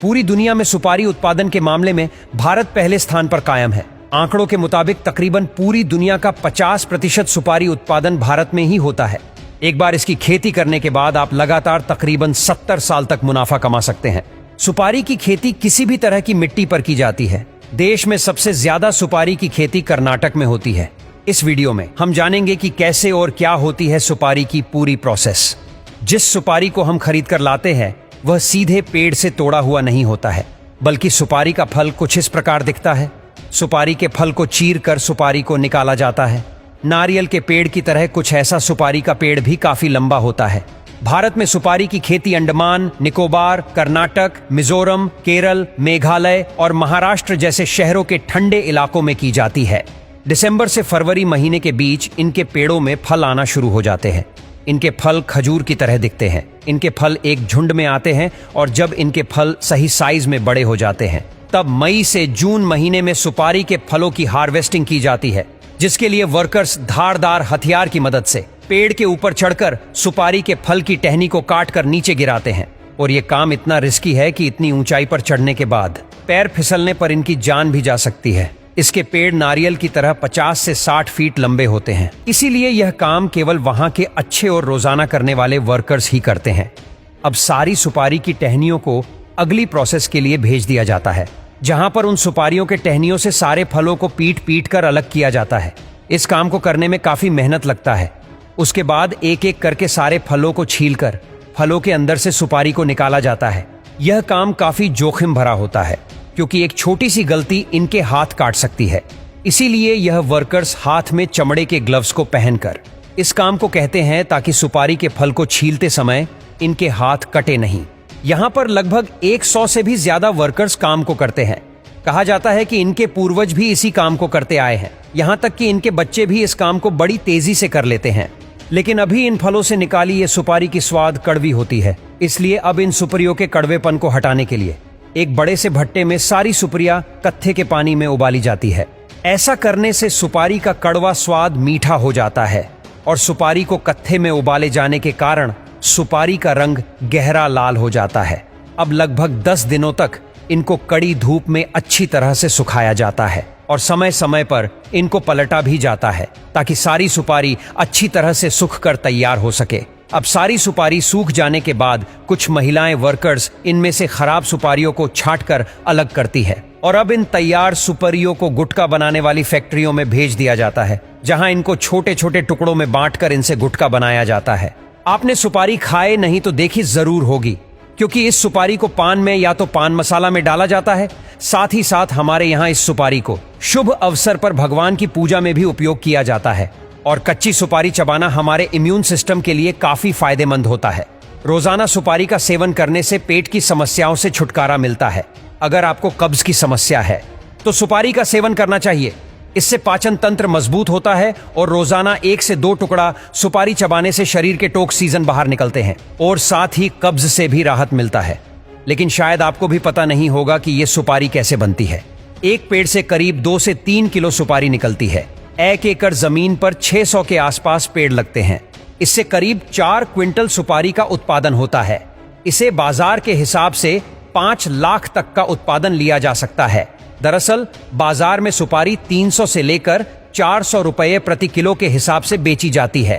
पूरी दुनिया में सुपारी उत्पादन के मामले में भारत पहले स्थान पर कायम है। आंकड़ों के मुताबिक तकरीबन पूरी दुनिया का 50% सुपारी उत्पादन भारत में ही होता है। एक बार इसकी खेती करने के बाद आप लगातार तकरीबन 70 साल तक मुनाफा कमा सकते हैं। सुपारी की खेती किसी भी तरह की मिट्टी पर की जाती है। देश में सबसे ज्यादा सुपारी की खेती कर्नाटक में होती है। इस वीडियो में हम जानेंगे कि कैसे और क्या होती है सुपारी की पूरी प्रोसेस। जिस सुपारी को हम खरीद कर लाते हैं वह सीधे पेड़ से तोड़ा हुआ नहीं होता है, बल्कि सुपारी का फल कुछ इस प्रकार दिखता है। सुपारी के फल को चीर कर सुपारी को निकाला जाता है। नारियल के पेड़ की तरह कुछ ऐसा सुपारी का पेड़ भी काफी लंबा होता है। भारत में सुपारी की खेती अंडमान, निकोबार, कर्नाटक, मिजोरम, केरल, मेघालय और महाराष्ट्र जैसे शहरों के ठंडे इलाकों में की जाती है। दिसंबर से फरवरी महीने के बीच इनके पेड़ों में फल आना शुरू हो जाते हैं। इनके फल खजूर की तरह दिखते हैं। इनके फल एक झुंड में आते हैं और जब इनके फल सही साइज में बड़े हो जाते हैं तब मई से जून महीने में सुपारी के फलों की हार्वेस्टिंग की जाती है, जिसके लिए वर्कर्स धारदार हथियार की मदद से पेड़ के ऊपर चढ़कर सुपारी के फल की टहनी को काट कर नीचे गिराते हैं। और ये काम इतना रिस्की है कि इतनी ऊंचाई पर चढ़ने के बाद पैर फिसलने पर इनकी जान भी जा सकती है। इसके पेड़ नारियल की तरह 50 से 60 फीट लंबे होते हैं, इसीलिए यह काम केवल वहां के अच्छे और रोजाना करने वाले वर्कर्स ही करते हैं। अब सारी सुपारी की टहनियों को अगली प्रोसेस के लिए भेज दिया जाता है, जहां पर उन सुपारियों के टहनियों से सारे फलों को पीट पीट कर अलग किया जाता है। इस काम को करने में काफी मेहनत लगता है। उसके बाद एक एक करके सारे फलों को छीलकर फलों के अंदर से सुपारी को निकाला जाता है। यह काम काफी जोखिम भरा होता है, क्योंकि एक छोटी सी गलती इनके हाथ काट सकती है। इसीलिए यह वर्कर्स हाथ में चमड़े के ग्लव्स को पहनकर इस काम को कहते हैं, ताकि सुपारी के फल को छीलते समय इनके हाथ कटे नहीं। यहाँ पर लगभग 100 से भी ज्यादा वर्कर्स काम को करते हैं। कहा जाता है कि इनके पूर्वज भी इसी काम को करते आए हैं। यहाँ तक कि इनके बच्चे भी इस काम को बड़ी तेजी से कर लेते हैं। लेकिन अभी इन फलों से निकाली ये सुपारी की स्वाद कड़वी होती है, इसलिए अब इन सुपारियों के कड़वेपन को हटाने के लिए एक बड़े से भट्टे में सारी सुपारियां कत्थे के पानी में उबाली जाती है। ऐसा करने से सुपारी का कड़वा स्वाद मीठा हो जाता है और सुपारी को कत्थे में उबाले जाने के कारण सुपारी का रंग गहरा लाल हो जाता है। अब लगभग 10 दिनों तक इनको कड़ी धूप में अच्छी तरह से सुखाया जाता है और समय समय पर इनको पलटा भी जाता है, ताकि सारी सुपारी अच्छी तरह से सूख कर तैयार हो सके। अब सारी सुपारी सूख जाने के बाद कुछ महिलाएं वर्कर्स इनमें से खराब सुपारियों को छांटकर अलग करती है और अब इन तैयार सुपारियों को गुटखा बनाने वाली फैक्ट्रियों में भेज दिया जाता है, जहां इनको छोटे छोटे टुकड़ों में बांटकर इनसे गुटखा बनाया जाता है। आपने सुपारी खाए नहीं तो देखी जरूर होगी, क्योंकि इस सुपारी को पान में या तो पान मसाला में डाला जाता है। साथ ही साथ हमारे यहाँ इस सुपारी को शुभ अवसर पर भगवान की पूजा में भी उपयोग किया जाता है। और कच्ची सुपारी चबाना हमारे इम्यून सिस्टम के लिए काफी फायदेमंद होता है। रोजाना सुपारी का सेवन करने से पेट की समस्याओं से छुटकारा मिलता है। अगर आपको कब्ज की समस्या है तो सुपारी का सेवन करना चाहिए। इससे पाचन तंत्र मजबूत होता है और रोजाना 1 से 2 टुकड़ा सुपारी चबाने से शरीर के टॉक्सिन बाहर निकलते हैं और साथ ही कब्ज से भी राहत मिलता है। लेकिन शायद आपको भी पता नहीं होगा कि यह सुपारी कैसे बनती है। एक पेड़ से करीब 2 से 3 किलो सुपारी निकलती है। 1 एकड़ जमीन पर 600 के आसपास पेड़ लगते हैं। इससे करीब 4 क्विंटल सुपारी का उत्पादन होता है। इसे बाजार के हिसाब से 5 लाख तक का उत्पादन लिया जा सकता है। दरअसल बाजार में सुपारी 300 से लेकर 400 रुपये प्रति किलो के हिसाब से बेची जाती है।